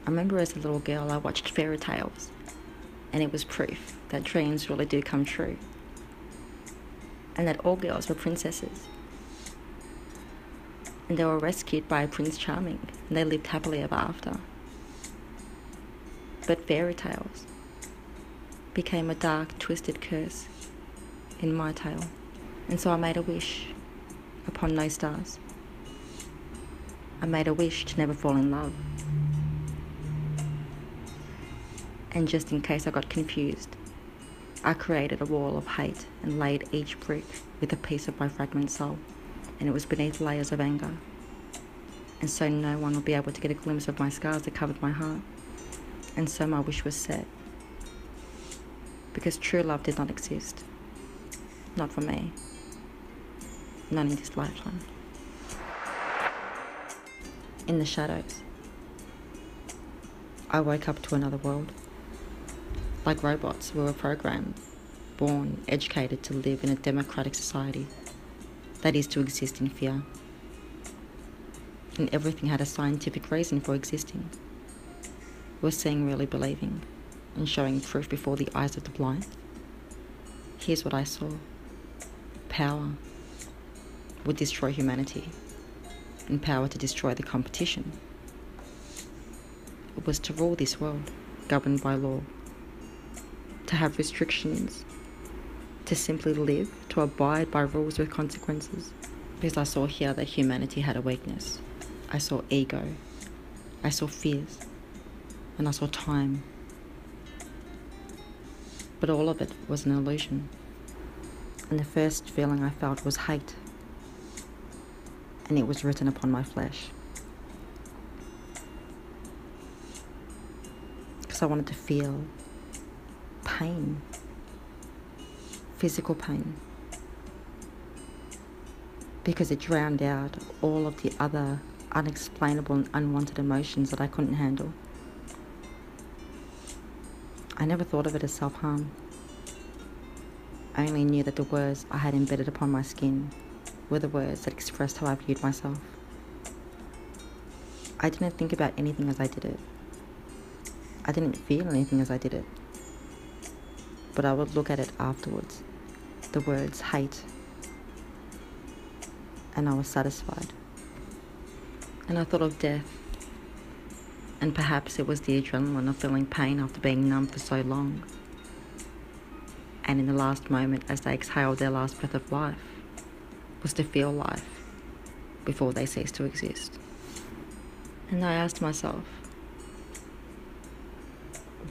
I remember as a little girl I watched fairy tales, and it was proof that dreams really do come true, and that all girls were princesses, and they were rescued by Prince Charming, and they lived happily ever after. But fairy tales became a dark, twisted curse in my tale, and so I made a wish upon no stars. I made a wish to never fall in love. And just in case I got confused, I created a wall of hate and laid each brick with a piece of my fragmented soul, and it was beneath layers of anger. And so no one would be able to get a glimpse of my scars that covered my heart. And so my wish was set. Because true love did not exist. Not for me. Not in this lifetime. In the shadows, I woke up to another world. Like robots, we were programmed, born, educated to live in a democratic society. That is, to exist in fear. And everything had a scientific reason for existing. We're seeing, really believing, and showing proof before the eyes of the blind. Here's what I saw. Power would destroy humanity, and power to destroy the competition. It was to rule this world, governed by law, to have restrictions, to simply live, to abide by rules with consequences. Because I saw here that humanity had a weakness. I saw ego, I saw fears, and I saw time. But all of it was an illusion. And the first feeling I felt was hate. And it was written upon my flesh. Because I wanted to feel pain. Physical pain. Because it drowned out all of the other unexplainable and unwanted emotions that I couldn't handle. I never thought of it as self-harm. I only knew that the words I had embedded upon my skin were the words that expressed how I viewed myself. I didn't think about anything as I did it. I didn't feel anything as I did it. But I would look at it afterwards, the words hate, and I was satisfied. And I thought of death, and perhaps it was the adrenaline of feeling pain after being numb for so long. And in the last moment, as they exhaled their last breath of life, was to feel life before they ceased to exist. And I asked myself,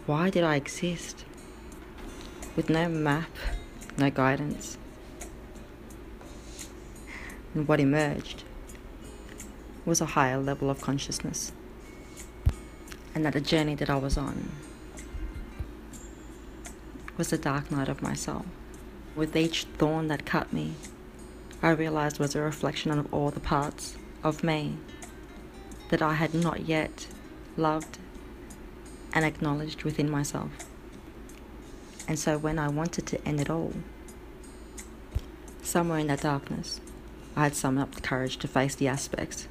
why did I exist? With no map, no guidance. And what emerged was a higher level of consciousness. And that the journey that I was on was the dark night of my soul. With each thorn that cut me, I realized was a reflection of all the parts of me that I had not yet loved and acknowledged within myself. And so when I wanted to end it all, somewhere in that darkness, I had summoned up the courage to face the aspects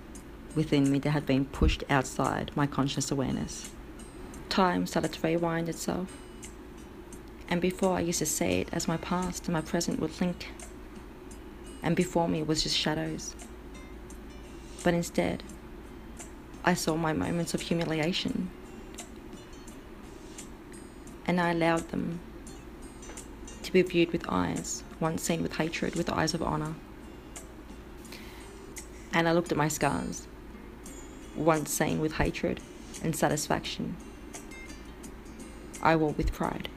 within me that had been pushed outside my conscious awareness. Time started to rewind itself, and before I used to see it as my past and my present would link, and before me was just shadows. But instead, I saw my moments of humiliation, and I allowed them to be viewed with eyes once seen with hatred, with eyes of honor. And I looked at my scars, once seen with hatred and satisfaction. I wore with pride.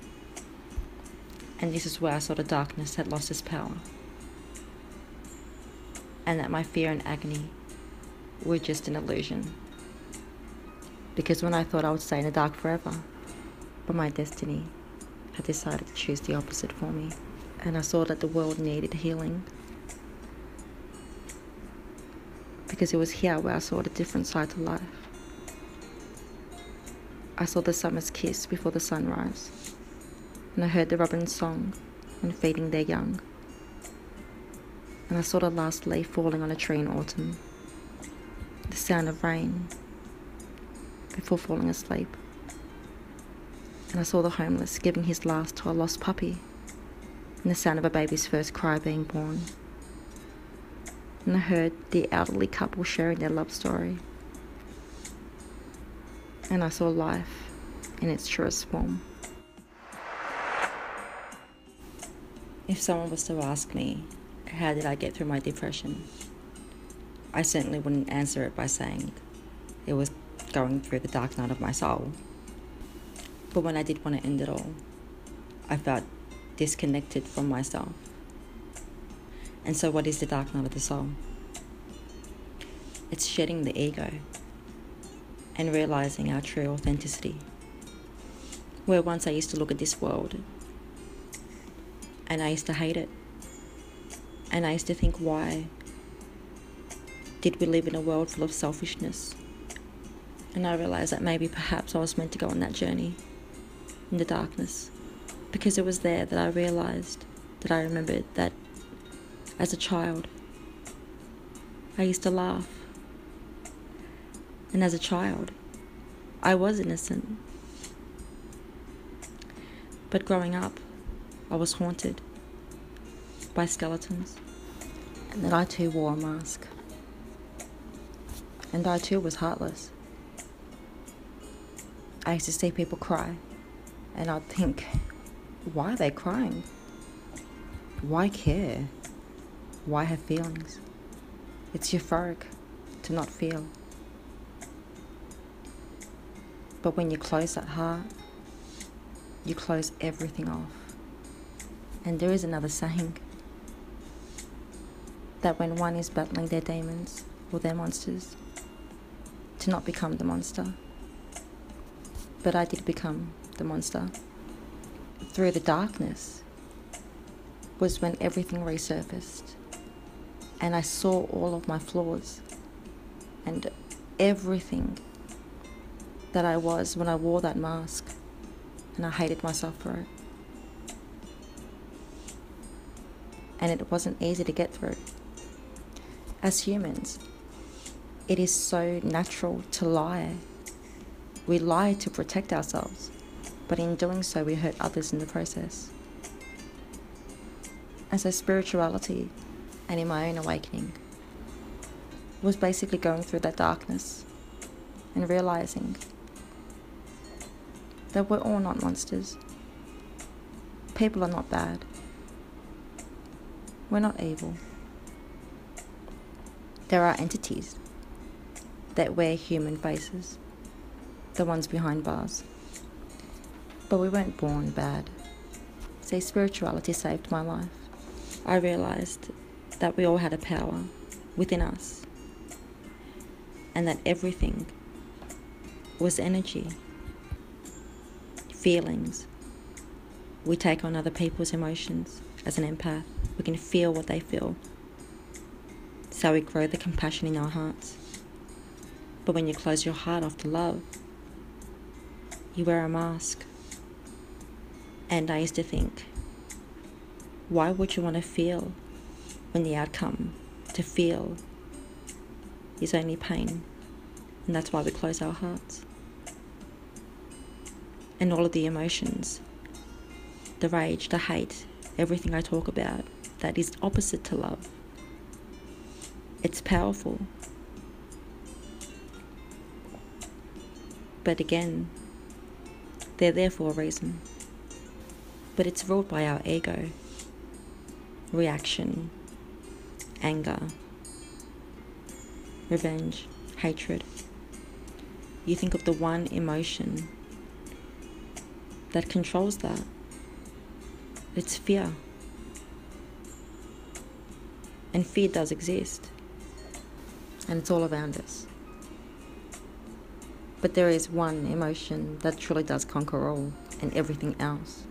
And this is where I saw the darkness had lost its power, and that my fear and agony were just an illusion. Because when I thought I would stay in the dark forever, but my destiny had decided to choose the opposite for me, and I saw that the world needed healing. Because it was here where I saw the different side to life. I saw the summer's kiss before the sunrise, and I heard the robin's song when feeding their young. And I saw the last leaf falling on a tree in autumn, the sound of rain, before falling asleep. And I saw the homeless giving his last to a lost puppy, and the sound of a baby's first cry being born. And I heard the elderly couple sharing their love story. And I saw life in its truest form. If someone was to ask me, how did I get through my depression? I certainly wouldn't answer it by saying it was going through the dark night of my soul. But when I did want to end it all, I felt disconnected from myself. And so what is the dark night of the soul? It's shedding the ego and realizing our true authenticity. Where once I used to look at this world and I used to hate it. And I used to think, why did we live in a world full of selfishness? And I realized that maybe perhaps I was meant to go on that journey in the darkness, because it was there that I realized, that I remembered that as a child I used to laugh, and as a child I was innocent. But growing up I was haunted by skeletons, and that I too wore a mask, and I too was heartless. I used to see people cry, and I'd think, why are they crying? Why care? Why have feelings? It's euphoric to not feel. But when you close that heart, you close everything off. And there is another saying, that when one is battling their demons or their monsters, to not become the monster. But I did become the monster. Through the darkness was when everything resurfaced, and I saw all of my flaws and everything that I was when I wore that mask, and I hated myself for it. And it wasn't easy to get through. As humans, it is so natural to lie. We lie to protect ourselves, but in doing so we hurt others in the process. And so spirituality, and in my own awakening, was basically going through that darkness and realizing that we're all not monsters. People are not bad. We're not evil. There are entities that wear human faces, the ones behind bars. But we weren't born bad. See, spirituality saved my life. I realized that we all had a power within us, and that everything was energy, feelings. We take on other people's emotions as an empath. We can feel what they feel. So we grow the compassion in our hearts. But when you close your heart off to love, you wear a mask. And I used to think, why would you want to feel when the outcome to feel is only pain? And that's why we close our hearts. And all of the emotions, the rage, the hate, everything I talk about, that is opposite to love. It's powerful. But again, they're there for a reason. But it's ruled by our ego, reaction, anger, revenge, hatred. You think of the one emotion that controls that. It's fear. And fear does exist. And it's all around us. But there is one emotion that truly does conquer all, and everything else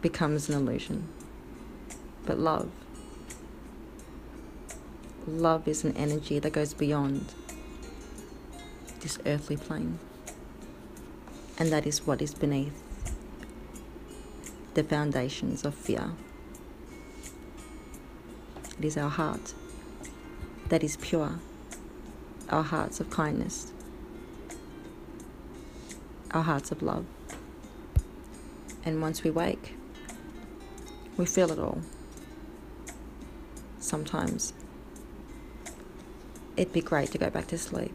becomes an illusion. But love is an energy that goes beyond this earthly plane. And that is what is beneath the foundations of fear. It is our heart that is pure, our hearts of kindness, our hearts of love. And once we wake, we feel it all. Sometimes it'd be great to go back to sleep,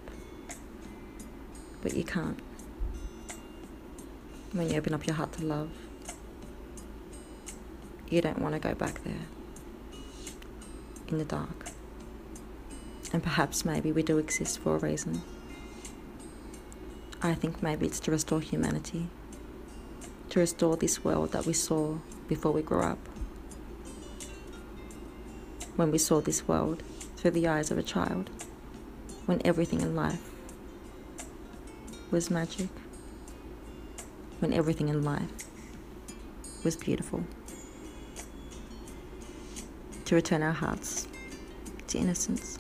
but you can't. When you open up your heart to love, you don't want to go back there in the dark. And perhaps maybe we do exist for a reason. I think maybe it's to restore humanity, to restore this world that we saw before we grew up. When we saw this world through the eyes of a child, when everything in life was magic, when everything in life was beautiful. To return our hearts to innocence.